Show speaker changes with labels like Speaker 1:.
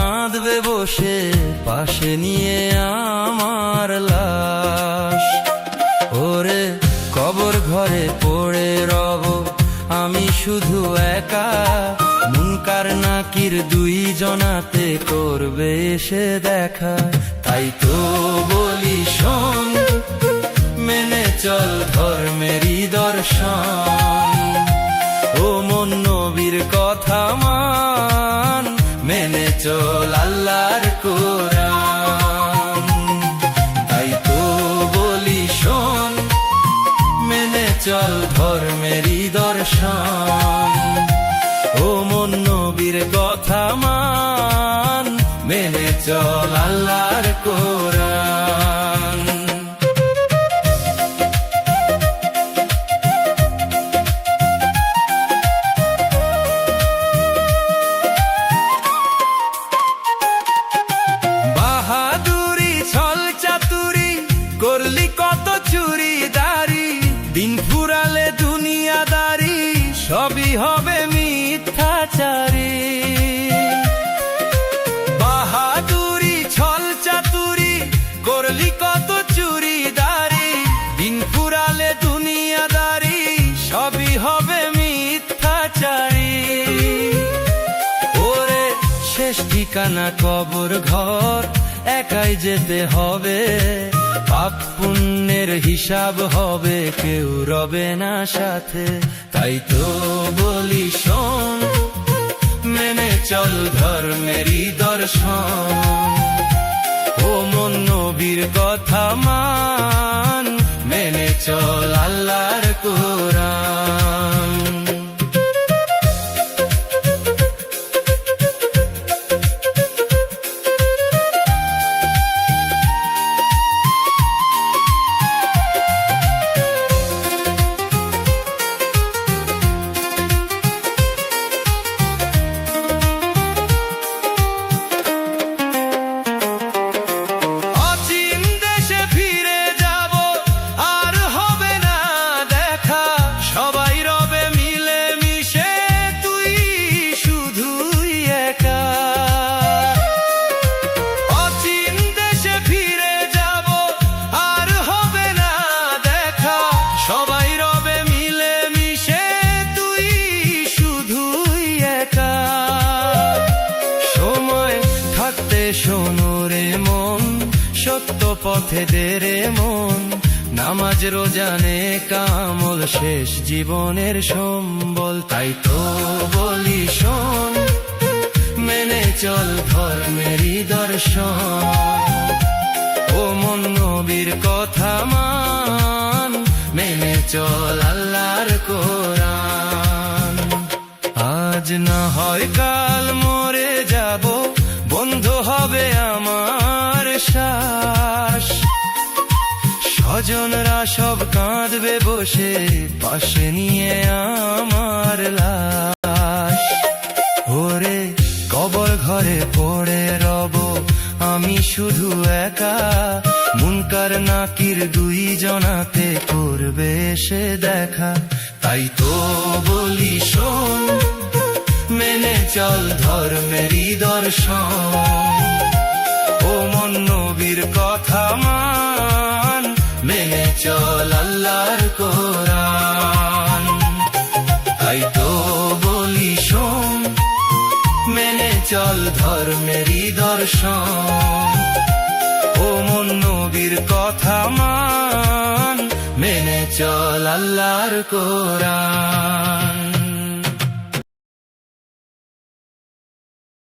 Speaker 1: কাঁদবে বসে পাশে নিয়ে আমার লাশ। ওরে কবর ঘরে পড়ে রব আমি শুধু একা, মুনকার নাকির দুই জনাতে করবে এসে দেখা। তাই তো বলি শোন, মেনে চল ধর্মেরই দর্শন। ও মন নবীর কথা মান, মেনে চল আল্লাহর কোরআন। তাই তো বলি শোন, মেনে চল ধর্মেরই দর্শন। ও মন নবীর কথা মান, মেনে চল আল্লাহর কোরআন। বাহাদুরি ছল চাতুরি করলি কত চুরি দাড়ি, দিন ফুরালে দুনিয়াদারি সবই হবে মিথ্যাচারী। বাহাদুরি ছল চাতুরি করলি কত চুরি দাড়ি, দিন ফুরালে দুনিয়াদারি সবই হবে মিথ্যাচারী। ওরে শেষ ঠিকানা কবর ঘর, একাই যেতে হবে, পাপ পুণ্যের হিসাব হবে, কেউ রবে না সাথে। তাই তো বলি শোন, মেনে চল ধর্মেরই দর্শন। ও মন নবীর কথা মান, মেনে চল আল্লাহর কোরআন। শোনোরে মন, সত্য পথে দেরে মন, নামাজ রোজানে কামল শেষ জীবনের সম্বল। তাই তো বলি শোন, মেনে চল ধর্মেরই দর্শন। ও মন নবীর কথা মান, মেনে চল আল্লাহর কোরআন। আজ না হয় কাল মরে যাব, বন্ধ হবে আমার শ্বাস। স্বজনরা সব কাঁদবে বসে পাশে নিয়ে আমার লাশ। ওরে কবর ঘরে পড়ে রব আমি শুধু একা, মুনকার নাকির দুই জনাতে করবে এসে দেখা। তাই তো বলি শোন, মেনে চল ধর্মেরই দর্শন। ও মন নবীর কথা মান, মেনে চল আল্লাহর কোরআন। তাই তো বলি শোন, মেনে চল ধর্মেরই দর্শন। ও মন নবীর কথা মান, মেনে চল আল্লাহর কোরআন।